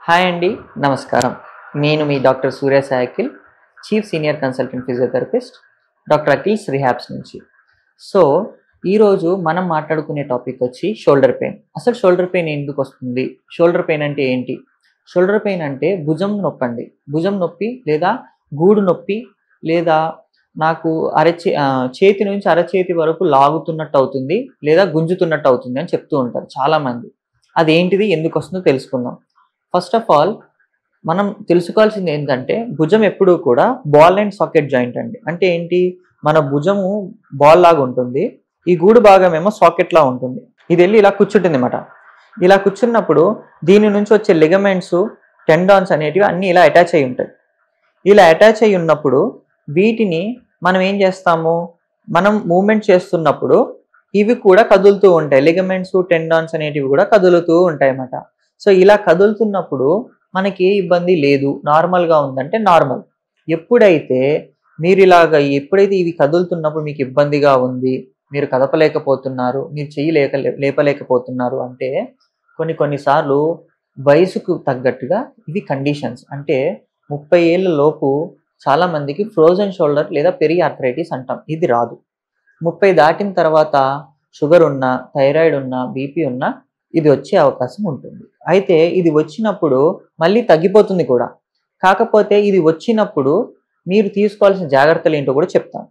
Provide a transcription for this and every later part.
Hi అండి. నమస్కారం. నేను మీ doctor Surya Sai, chief senior consultant physiotherapist, doctor Akhil's rehabs నుంచి. సో, ఈరోజు మనం మాట్లాడుకునే టాపిక్ వచ్చి షోల్డర్ పెయిన్. అసలు షోల్డర్ పెయిన్ ఎందుకు వస్తుంది? షోల్డర్ పెయిన్ అంటే ఏంటి? షోల్డర్ పెయిన్ అంటే భుజం నొప్పండి. భుజం నొప్పి లేదా గూడు నొప్పి లేదా నాకు చేతి నుంచి అరచేతి వరకు లాగుతున్నట్టు అవుతుంది లేదా గుంజుతున్నట్టు అవుతుంది అని చెప్తూ ఉంటారు చాలామంది. అదేంటిది? ఎందుకు వస్తుందో తెలుసుకుందాం. ఫస్ట్ ఆఫ్ ఆల్ మనం తెలుసుకోవాల్సింది ఏంటంటే భుజం ఎప్పుడూ కూడా బాల్ అండ్ సాకెట్ జాయింట్ అండి. అంటే ఏంటి? మన భుజము బాల్ లాగా ఉంటుంది, ఈ గూడు భాగం ఏమో సాకెట్ లా ఉంటుంది. ఇది వెళ్ళి ఇలా కూర్చుంటుంది అనమాట. ఇలా కూర్చున్నప్పుడు దీని నుంచి వచ్చే లిగమెంట్స్, టెండాన్స్ అనేటివి అన్నీ ఇలా అటాచ్ అయి ఉంటాయి. ఇలా అటాచ్ అయి ఉన్నప్పుడు వీటిని మనం ఏం చేస్తాము, మనం మూమెంట్ చేస్తున్నప్పుడు ఇవి కూడా కదులుతూ ఉంటాయి. లిగమెంట్స్, టెండాన్స్ అనేటివి కూడా కదులుతూ ఉంటాయి అన్నమాట. సో ఇలా కదులుతున్నప్పుడు మనకి ఏ ఇబ్బంది లేదు, నార్మల్గా ఉందంటే నార్మల్. ఎప్పుడైతే ఎప్పుడైతే ఇవి కదులుతున్నప్పుడు మీకు ఇబ్బందిగా ఉంది, మీరు కదపలేకపోతున్నారు, మీరు లేపలేకపోతున్నారు అంటే కొన్నిసార్లు వయసుకు తగ్గట్టుగా ఇవి కండిషన్స్. అంటే 30 ఏళ్ళ లోపు చాలామందికి ఫ్రోజన్ షోల్డర్ లేదా పెరియార్థరైటిస్ అంటాం, ఇది రాదు. 30 దాటిన తర్వాత షుగర్ ఉన్నా, థైరాయిడ్ ఉన్నా, బీపీ ఉన్నా ఇది వచ్చే అవకాశం ఉంటుంది. అయితే ఇది వచ్చినప్పుడు మళ్ళీ తగ్గిపోతుంది కూడా. కాకపోతే ఇది వచ్చినప్పుడు మీరు తీసుకోవాల్సిన జాగ్రత్తలు ఏంటో కూడా చెప్తాను.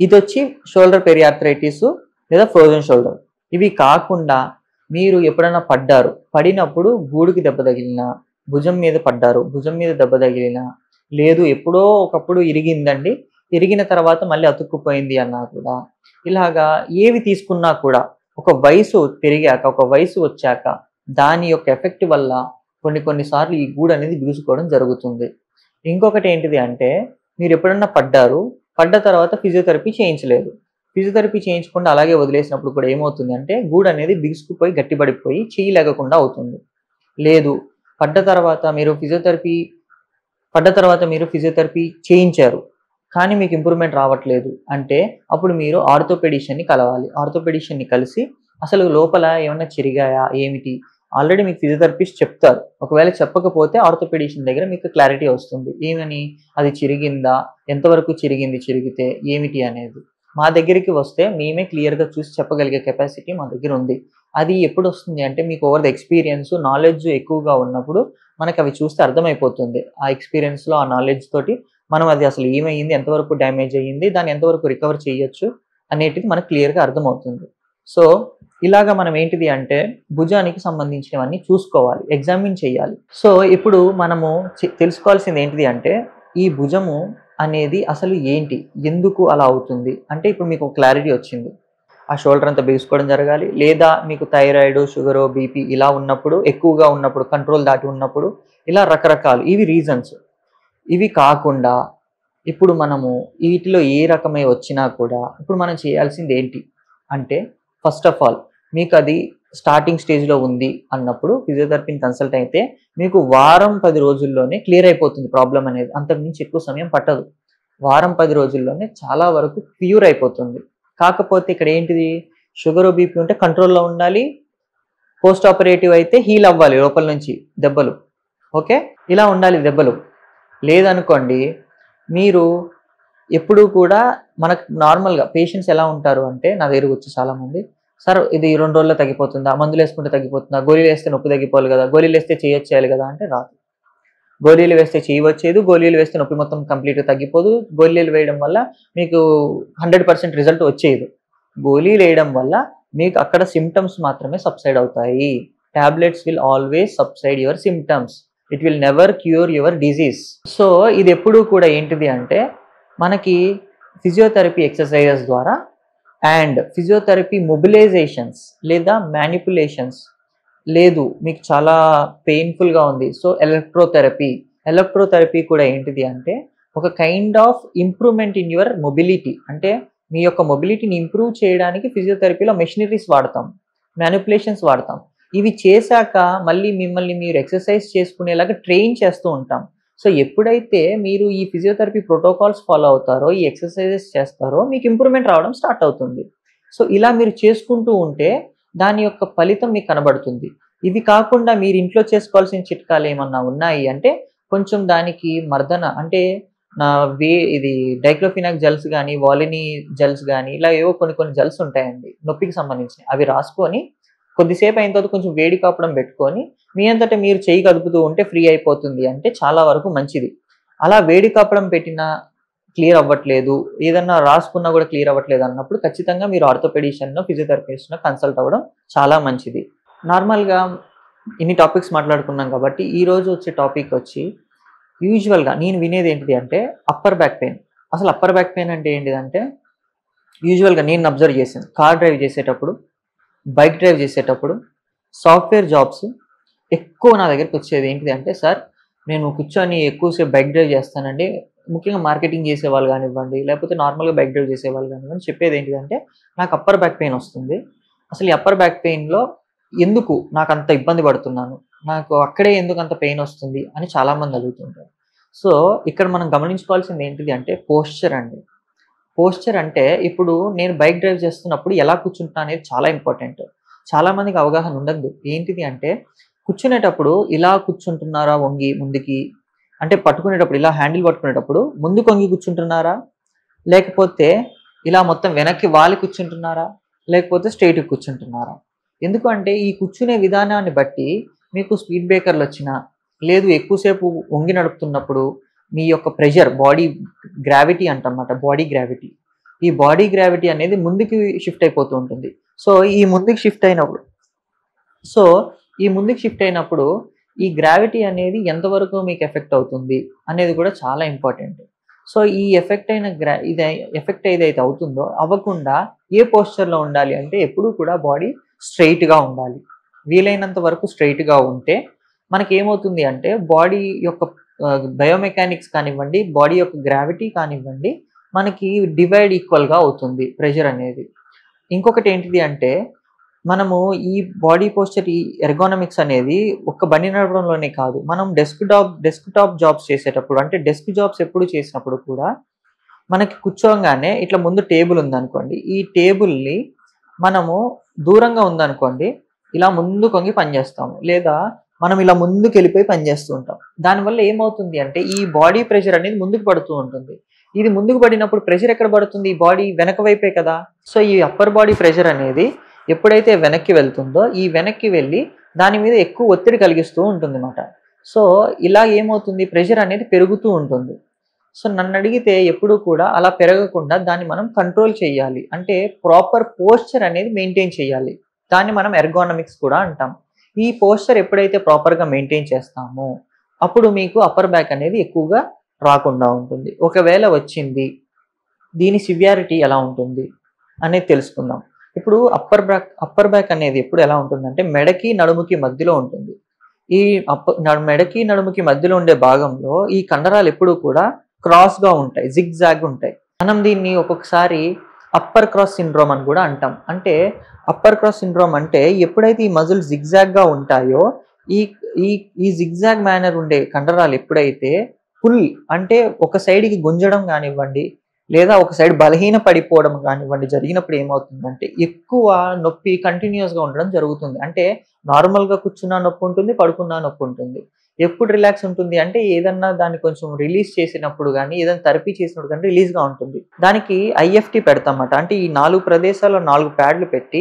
ఇది వచ్చి షోల్డర్ పెరియార్థరైటిస్ లేదా ఫ్రోజన్ షోల్డర్. ఇవి కాకుండా మీరు ఎప్పుడైనా పడినప్పుడు గూడుకి దెబ్బ తగిలినా, భుజం మీద పడ్డారు, భుజం మీద దెబ్బ తగిలినా, లేదు ఎప్పుడో ఒకప్పుడు ఇరిగిందండి, ఇరిగిన తర్వాత మళ్ళీ అతుక్కుపోయింది అన్నా కూడా, ఇలాగా ఏవి తీసుకున్నా కూడా ఒక వయసు పెరిగాక, ఒక వయసు వచ్చాక దాని యొక్క ఎఫెక్ట్ వల్ల కొన్నిసార్లు ఈ గూడు అనేది బిగుసుకోవడం జరుగుతుంది. ఇంకొకటి ఏంటిది అంటే, మీరు ఎప్పుడన్నా పడ్డ తర్వాత ఫిజియోథెరపీ చేయించలేదు, ఫిజియోథెరపీ చేయించకుండా అలాగే వదిలేసినప్పుడు కూడా ఏమవుతుంది అంటే గూడు అనేది బిగుసుకుపోయి గట్టిపడిపోయి చెయ్యి లేకుండా అవుతుంది. లేదు, పడ్డ తర్వాత మీరు ఫిజియోథెరపీ చేయించారు కానీ మీకు ఇంప్రూవ్మెంట్ రావట్లేదు అంటే అప్పుడు మీరు ఆర్థోపెడిషియన్ని కలవాలి. ఆర్థోపెడిషియన్ని కలిసి అసలు లోపల ఏమన్నా చిరిగాయా ఏమిటి ఆల్రెడీ మీకు ఫిజియోథెరపిస్ట్ చెప్తారు. ఒకవేళ చెప్పకపోతే ఆర్థోపెడిషియన్ దగ్గర మీకు క్లారిటీ వస్తుంది. ఏమని, అది చిరిగిందా, ఎంతవరకు చిరిగితే ఏమిటి అనేది. మా దగ్గరికి వస్తే మేమే క్లియర్గా చూసి చెప్పగలిగే కెపాసిటీ మా దగ్గర ఉంది. అది ఎప్పుడు వస్తుంది అంటే మీకు ఓవర్ ద ఎక్స్పీరియన్స్, నాలెడ్జ్ ఎక్కువగా ఉన్నప్పుడు మనకు అవి చూస్తే అర్థమైపోతుంది. ఆ ఎక్స్పీరియన్స్లో, ఆ నాలెడ్జ్ తోటి మనం అది అసలు ఏమైంది, ఎంతవరకు డ్యామేజ్ అయ్యింది, దాన్ని ఎంతవరకు రికవర్ చేయొచ్చు అనేటిది మనకు క్లియర్గా అర్థమవుతుంది. సో ఇలాగా మనం ఏంటిది అంటే భుజానికి సంబంధించినవన్నీ చూసుకోవాలి, ఎగ్జామిన్ చేయాలి. సో ఇప్పుడు మనము తెలుసుకోవాల్సింది ఏంటిది అంటే ఈ భుజము అనేది అసలు ఏంటి, ఎందుకు అలా అవుతుంది అంటే ఇప్పుడు మీకు క్లారిటీ వచ్చింది. ఆ షోల్డర్ అంతా బిగుసుకోవడం జరగాలి, లేదా మీకు థైరాయిడ్, షుగర్, బీపీ ఇలా ఉన్నప్పుడు, ఎక్కువగా ఉన్నప్పుడు, కంట్రోల్ దాటి ఉన్నప్పుడు, ఇలా రకరకాలు ఇవి రీజన్స్. ఇవి కాకుండా ఇప్పుడు మనము వీటిలో ఏ రకమై వచ్చినా కూడా ఇప్పుడు మనం చేయాల్సింది ఏంటి అంటే, ఫస్ట్ ఆఫ్ ఆల్ మీకు అది స్టార్టింగ్ స్టేజ్లో ఉంది అన్నప్పుడు ఫిజియోథెరపీని కన్సల్ట్ అయితే మీకు వారం 10 రోజుల్లోనే క్లియర్ అయిపోతుంది ప్రాబ్లం అనేది. అంతకుమించి ఎక్కువ సమయం పట్టదు. వారం 10 రోజుల్లోనే చాలా వరకు క్యూర్ అయిపోతుంది. కాకపోతే ఇక్కడ ఏంటిది, షుగర్, బీపీ ఉంటే కంట్రోల్లో ఉండాలి, పోస్ట్ ఆపరేటివ్ అయితే హీల్ అవ్వాలి లోపల నుంచి దెబ్బలు. ఓకే, ఇలా ఉండాలి దెబ్బలు. లేదనుకోండి, మీరు ఎప్పుడూ కూడా మనకు నార్మల్గా పేషెంట్స్ ఎలా ఉంటారు అంటే నా దగ్గరకు వచ్చి చాలామంది, సార్ ఇది 2 రోజుల్లో తగ్గిపోతుందా, మందులు వేసుకుంటే తగ్గిపోతుందా, గోళీలు వేస్తే నొప్పి తగ్గిపోవాలి కదా, గోళీలు వేస్తే చేయొచ్చేయాలి కదా అంటే రాదు. గోళీలు వేస్తే చేయవచ్చేది, గోళీలు వేస్తే నొప్పి మొత్తం కంప్లీట్గా తగ్గిపోదు, గోళీలు వేయడం వల్ల మీకు 100% రిజల్ట్ వచ్చేది. గోళీలు వేయడం వల్ల మీకు అక్కడ సిమ్టమ్స్ మాత్రమే సబ్సైడ్ అవుతాయి. Tablets will always subside your symptoms, it will never cure your disease. So ఇది ఎప్పుడూ కూడా ఏంటిది అంటే మనకి ఫిజియోథెరపీ ఎక్సర్సైజెస్ ద్వారా అండ్ ఫిజియోథెరపీ మొబిలైజేషన్స్ లేదా మ్యానిపులేషన్స్, లేదు మీకు చాలా పెయిన్ఫుల్గా ఉంది, సో ఎలక్ట్రోథెరపీ కూడా ఏంటిది అంటే ఒక kind of improvement in your mobility. అంటే మీ యొక్క మొబిలిటీని ఇంప్రూవ్ చేయడానికి ఫిజియోథెరపీలో మెషినరీస్ వాడతాం, మ్యానిపులేషన్స్ వాడతాం. ఇవి చేశాక మళ్ళీ మిమ్మల్ని మీరు ఎక్సర్సైజ్ చేసుకునేలాగా ట్రైన్ చేస్తూ ఉంటాం. సో ఎప్పుడైతే మీరు ఈ ఫిజియోథెరపీ ప్రోటోకాల్స్ ఫాలో అవుతారో, ఈ ఎక్సర్సైజెస్ చేస్తారో మీకు ఇంప్రూవ్మెంట్ రావడం స్టార్ట్ అవుతుంది. సో ఇలా మీరు చేసుకుంటూ ఉంటే దాని యొక్క ఫలితం మీకు కనబడుతుంది. ఇవి కాకుండా మీరు ఇంట్లో చేసుకోవాల్సిన చిట్కాలు ఏమన్నా ఉన్నాయి అంటే కొంచెం దానికి మర్దన అంటే ఇది డైక్లోఫినాక్ జెల్స్ గానీ, వాలిని జెల్స్ గానీ ఇలా ఏవో కొన్ని జెల్స్ ఉంటాయండి నొప్పికి సంబంధించినయి. అవి రాసుకొని కొద్దిసేపు అయిన తర్వాత కొంచెం వేడి కాపడం పెట్టుకొని మీ అంతట మీరు చెయ్యి కదుపుతూ ఉంటే ఫ్రీ అయిపోతుంది అంటే చాలా వరకు మంచిది. అలా వేడి కాపడం పెట్టినా క్లియర్ అవ్వట్లేదు, ఏదన్నా రాసుకున్నా కూడా క్లియర్ అవ్వట్లేదు అన్నప్పుడు ఖచ్చితంగా మీరు ఆర్థోపెడిషియన్‌నో, ఫిజియోథెరపిస్ట్‌నో కన్సల్ట్ అవ్వడం చాలా మంచిది. నార్మల్‌గా ఇన్ని టాపిక్స్ మాట్లాడుకున్నాం కాబట్టి ఈరోజు వచ్చే టాపిక్ వచ్చి యూజువల్‌గా నేను వినేది ఏంటిది అంటే అప్పర్ బ్యాక్ పెయిన్. అసలు అప్పర్ బ్యాక్ పెయిన్ అంటే ఏంటిదంటే యూజువల్‌గా నేను అబ్జర్వ్ చేశాను. కార్ డ్రైవ్ చేసేటప్పుడు, బైక్ డ్రైవ్ చేసేటప్పుడు, సాఫ్ట్‌వేర్ జాబ్స్ ఎక్కువ నా దగ్గరికొచ్చేది ఏంటిది అంటే, సార్ నేను కూర్చొని ఎక్కువసేపు బైక్ డ్రైవ్ చేస్తానండి. ముఖ్యంగా మార్కెటింగ్ చేసేవాళ్ళు గానివ్వండి, లేకపోతే నార్మల్‌గా బైక్ డ్రైవ్ చేసేవాళ్ళు గానివ్వండి, చెప్పేది ఏంటిదంటే, నాకు అప్పర్ బ్యాక్ పెయిన్ వస్తుంది. అసలు ఈ అప్పర్ బ్యాక్ పెయిన్‌లో ఎందుకు నాకంత ఇబ్బంది పడుతున్నాను? నాకు అక్కడే ఎందుకంత పెయిన్ వస్తుంది? అని చాలామంది అడుగుతుంటారు. సో, ఇక్కడ మనం గమనించుకోవాల్సింది ఏంటిది అంటే పోస్చర్ అండి. పోస్చర్ అంటే ఇప్పుడు నేను బైక్ డ్రైవ్ చేస్తున్నప్పుడు ఎలా కూర్చుంటున్నా అనేది చాలా ఇంపార్టెంట్. చాలామందికి అవగాహన ఉండదు. ఏంటిది అంటే కూర్చునేటప్పుడు ఇలా కూర్చుంటున్నారా వంగి ముందుకి? అంటే పట్టుకునేటప్పుడు ఇలా హ్యాండిల్ పట్టుకునేటప్పుడు ముందుకు వంగి కూర్చుంటున్నారా? లేకపోతే ఇలా మొత్తం వెనక్కి వాలి కూర్చుంటున్నారా? లేకపోతే స్ట్రెయిట్‌గా కూర్చుంటున్నారా? ఎందుకు అంటే ఈ కూర్చునే విధానాన్ని బట్టి మీకు స్పీడ్ బ్రేకర్‌లొచ్చినా, లేదు ఎక్కువసేపు వంగి నడుపుతున్నప్పుడు మీ యొక్క ప్రెషర్ బాడీ గ్రావిటీ అంటమాట. Body gravity. ఈ బాడీ గ్రావిటీ అనేది ముందుకి షిఫ్ట్ అయిపోతూ ఉంటుంది. సో, ఈ ముందుకు షిఫ్ట్ అయినప్పుడు సో, ఈ ముందుకు షిఫ్ట్ అయినప్పుడు ఈ గ్రావిటీ అనేది ఎంతవరకు మీకు ఎఫెక్ట్ అవుతుంది అనేది కూడా చాలా ఇంపార్టెంట్. సో, ఈ ఎఫెక్ట్ అయిన ఎఫెక్ట్ ఏదైతే అవుతుందో అవ్వకుండా ఏ పోస్చర్‌లో ఉండాలి అంటే ఎప్పుడూ కూడా బాడీ స్ట్రెయిట్‌గా ఉండాలి. వీలైనంత వరకు స్ట్రెయిట్‌గా ఉంటే మనకేమవుతుంది అంటే బాడీ యొక్క బయోమెకానిక్స్ కానివ్వండి, బాడీ యొక్క గ్రావిటీ కానివ్వండి, మనకి డివైడ్ ఈక్వల్‌గా అవుతుంది ప్రెషర్ అనేది. ఇంకొకటి ఏంటిది అంటే మనము ఈ బాడీ పోస్చర్ ఈ ఎర్గోనామిక్స్ అనేది ఒక్క బండి నడపడంలోనే కాదు. మనం డెస్క్‌టాప్ జాబ్స్ చేసేటప్పుడు అంటే డెస్క్ జాబ్స్ ఎప్పుడు చేసినప్పుడు కూడా మనకి కూర్చోంగానే ఇట్లా ముందు టేబుల్ ఉందనుకోండి. ఈ టేబుల్‌ని మనము దూరంగా ఉందనుకోండి, ఇలా ముందుకొంగి పని చేస్తాము. లేదా మనం ఇలా ముందుకెళ్ళిపోయి పని చేస్తూ ఉంటాం. దానివల్ల ఏమవుతుంది అంటే ఈ బాడీ ప్రెషర్ అనేది ముందుకు పడుతూ ఉంటుంది. ఇది ముందుకు పడినప్పుడు ప్రెషర్ ఎక్కడ పడుతుంది? ఈ బాడీ వెనక వైపే కదా! సో, ఈ అప్పర్ బాడీ ప్రెషర్ అనేది ఎప్పుడైతే వెనక్కి వెళ్తుందో, ఈ వెనక్కి వెళ్ళి దాని మీద ఎక్కువ ఒత్తిడి కలిగిస్తూ ఉంటుందన్నమాట. సో, ఇలా ఏమవుతుంది ప్రెషర్ అనేది పెరుగుతూ ఉంటుంది. సో, నన్నడిగితే ఎప్పుడూ కూడా అలా పెరగకుండా దాన్ని మనం కంట్రోల్ చేయాలి. అంటే ప్రాపర్ పోస్చర్ అనేది మెయింటైన్ చేయాలి. దాన్ని మనం ఎర్గోనామిక్స్ కూడా అంటాం. ఈ పోస్చర్ ఎప్పుడైతే ప్రాపర్‌గా మెయింటైన్ చేస్తామో, అప్పుడు మీకు అప్పర్ బ్యాక్ అనేది ఎక్కువగా రాకుండా ఉంటుంది. ఒకవేళ వచ్చింది, దీని సివియారిటీ ఎలా ఉంటుంది అనేది తెలుసుకుందాం. ఇప్పుడు అప్పర్ బ్యాక్ అనేది ఎప్పుడు ఎలా ఉంటుందంటే మెడకి, నడుముకి మధ్యలో ఉంటుంది. ఈ మెడకి, నడుముకి మధ్యలో ఉండే భాగంలో ఈ కండరాలు ఎప్పుడూ కూడా క్రాస్‌గా ఉంటాయి. జిగ్‌జాగ్ ఉంటాయి. మనం దీన్ని ఒక్కొక్కసారి అప్పర్ క్రాస్ సిండ్రోమ్ అని కూడా అంటాం. అంటే అప్పర్ క్రాస్ సిండ్రోమ్ అంటే ఎప్పుడైతే ఈ మజిల్స్ జిగ్‌జాగ్‌గా ఉంటాయో ఈ ఈ ఈ జిగ్‌జాగ్ మేనర్ ఉండే కండరాలు ఎప్పుడైతే పుల్ అంటే ఒక సైడ్‌కి గుంజడం గానివ్వండి, లేదా ఒక సైడ్ బలహీన పడిపోవడం గానివ్వండి జరిగినప్పుడు ఏమవుతుందంటే ఎక్కువ నొప్పి కంటిన్యూయస్‌గా ఉండడం జరుగుతుంది. అంటే నార్మల్‌గా కూర్చున్నా నొప్పుంటుంది, పడుకున్నా నొప్పుంటుంది. ఎప్పుడు రిలాక్స్ ఉంటుంది అంటే ఏదన్నా దాన్ని కొంచెం రిలీజ్ చేసినప్పుడు గానీ, ఏదైనా థెరపీ చేసినప్పుడు గానీ రిలీజ్‌గా ఉంటుంది. దానికి ఐఎఫ్‌టీ పెడతామట. అంటే ఈ 4 ప్రదేశాల్లో 4 ప్యాడ్‌లు పెట్టి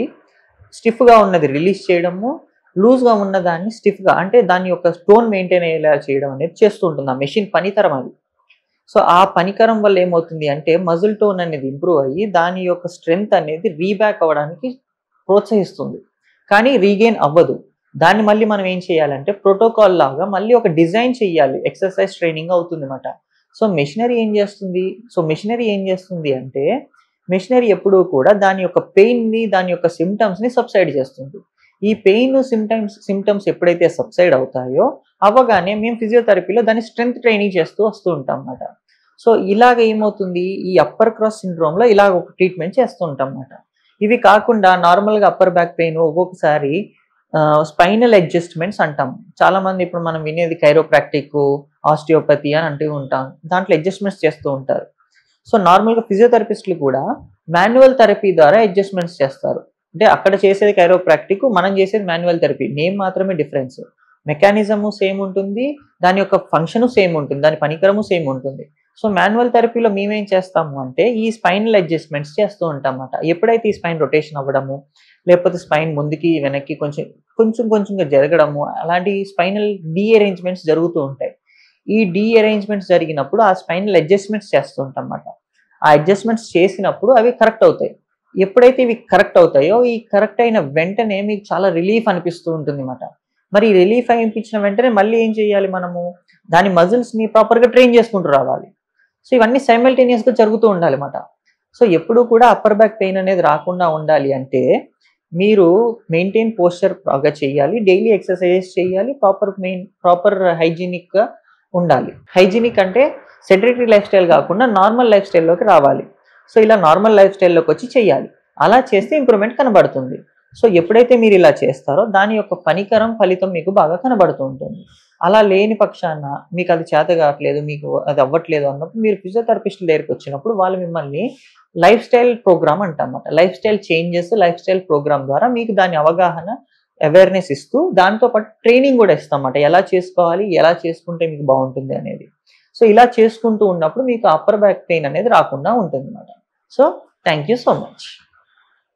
స్టిఫ్‌గా ఉన్నది రిలీజ్ చేయడము, లూజ్‌గా ఉన్నదాన్ని స్టిఫ్‌గా అంటే దాని యొక్క టోన్ మెయింటైన్ అయ్యేలా చేయడం అనేది చేస్తూ ఉంటుంది. ఆ మెషిన్ పనితరం అది. సో, ఆ పనికరం వల్ల ఏమవుతుంది అంటే మజిల్ టోన్ అనేది ఇంప్రూవ్ అయ్యి దాని యొక్క స్ట్రెంగ్త్ అనేది రీబ్యాక్ అవ్వడానికి ప్రోత్సహిస్తుంది. కానీ రీగెయిన్ అవ్వదు. దాన్ని మళ్ళీ మనం ఏం చేయాలంటే ప్రోటోకాల్ లాగా మళ్ళీ ఒక డిజైన్ చేయాలి. ఎక్సర్‌సైజ్ ట్రైనింగ్ అవుతుందన్నమాట. సో, మెషినరీ ఏం చేస్తుంది అంటే మెషినరీ ఎప్పుడూ కూడా దాని యొక్క పెయిన్‌ని, దాని యొక్క సింప్టమ్స్‌ని సబ్సైడ్ చేస్తుంది. ఈ పెయిన్ సింప్టమ్స్ ఎప్పుడైతే సబ్సైడ్ అవుతాయో అవ్వగానే మేము ఫిజియోథెరపీలో దాన్ని స్ట్రెంగ్త్ ట్రైనింగ్ చేస్తూ వస్తూ ఉంటామన్నమాట. సో, ఇలాగ ఏమవుతుంది ఈ అప్పర్ క్రాస్ సిండ్రోమ్‌లో ఇలాగ ఒక ట్రీట్మెంట్ చేస్తూ ఉంటామన్నమాట. ఇవి కాకుండా నార్మల్‌గా అప్పర్ బ్యాక్ పెయిన్ ఒక్కొక్కసారి స్పైనల్ అడ్జస్ట్‌మెంట్స్ అంటాం. చాలామంది ఇప్పుడు మనం వినేది కైరోప్రాక్టిక్, ఆస్టియోపతి అని అంటూ ఉంటాం. దాంట్లో అడ్జస్ట్‌మెంట్స్ చేస్తూ ఉంటారు. సో, నార్మల్‌గా ఫిజియోథెరపిస్ట్‌లు కూడా మాన్యువల్ థెరపీ ద్వారా అడ్జస్ట్‌మెంట్స్ చేస్తారు. అంటే అక్కడ చేసేది కైరోప్రాక్టిక్, మనం చేసేది మాన్యువల్ థెరపీ. నేమ్ మాత్రమే డిఫరెన్స్. మెకానిజము సేమ్ ఉంటుంది. దాని యొక్క ఫంక్షను సేమ్ ఉంటుంది. దాని పనికరము సేమ్ ఉంటుంది. సో, మాన్యువల్ థెరపీలో మేమేం చేస్తాము అంటే, ఈ స్పైనల్ అడ్జస్ట్‌మెంట్స్ చేస్తూ ఉంటామన్నమాట. ఎప్పుడైతే ఈ స్పైన్ రొటేషన్ అవ్వడము, లేకపోతే స్పైన్ ముందుకి, వెనక్కి కొంచెంగా జరగడము, అలాంటి స్పైనల్ డీఅరేంజ్‌మెంట్స్ జరుగుతూ ఉంటాయి. ఈ డీఅరేంజ్‌మెంట్స్ జరిగినప్పుడు ఆ స్పైనల్ అడ్జస్ట్‌మెంట్స్ చేస్తూ ఉంటామన్నమాట. ఆ అడ్జస్ట్‌మెంట్స్ చేసినప్పుడు అవి కరెక్ట్ అవుతాయి. ఎప్పుడైతే ఇవి కరెక్ట్ అవుతాయో, ఈ కరెక్ట్ అయిన వెంటనే మీకు చాలా రిలీఫ్ అనిపిస్తూ ఉంటుందన్నమాట. మరి ఈ రిలీఫ్ అనిపించిన వెంటనే మళ్ళీ ఏం చేయాలి మనము? దాని మజిల్స్‌ని ప్రాపర్‌గా ట్రైన్ చేసుకుంటూ రావాలి. సో, ఇవన్నీ సైమల్టేనియస్‌గా జరుగుతూ ఉండాలన్నమాట. సో, ఎప్పుడూ కూడా అప్పర్ బ్యాక్ పెయిన్ అనేది రాకుండా ఉండాలి అంటే, మీరు మెయింటైన్ పోస్చర్ బాగా చేయాలి. డైలీ ఎక్సర్‌సైజెస్ చేయాలి. ప్రాపర్ హైజీనిక్‌గా ఉండాలి. హైజీనిక్ అంటే సెడెంటరీ లైఫ్ స్టైల్ కాకుండా నార్మల్ లైఫ్ స్టైల్‌లోకి రావాలి. సో, ఇలా నార్మల్ లైఫ్ స్టైల్‌లోకొచ్చి చేయాలి. అలా చేస్తే ఇంప్రూవ్‌మెంట్ కనబడుతుంది. సో, ఎప్పుడైతే మీరు ఇలా చేస్తారో దాని యొక్క ఫలితం మీకు బాగా కనబడుతూ ఉంటుంది. అలా లేని పక్షాన మీకు అది చేత కావట్లేదు, మీకు అది అవ్వట్లేదు అన్నప్పుడు మీరు ఫిజియోథెరపిస్ట్ దగ్గరికొచ్చినప్పుడు వాళ్ళు మిమ్మల్ని లైఫ్ స్టైల్ ప్రోగ్రామ్ అంటామన్నమాట. Lifestyle changes, lifestyle programme ద్వారా మీకు దాని అవగాహన, అవేర్‌నెస్ ఇస్తూ దాంతో పాటు ట్రైనింగ్ కూడా ఇస్తామన్నమాట. ఎలా చేసుకోవాలి, ఎలా చేసుకుంటే మీకు బావుంటుంది అనేది. సో, ఇలా చేసుకుంటూ ఉన్నప్పుడు మీకు అప్పర్ బ్యాక్ పెయిన్ అనేది రాకుండా ఉంటుందన్నమాట. So, thank you so much.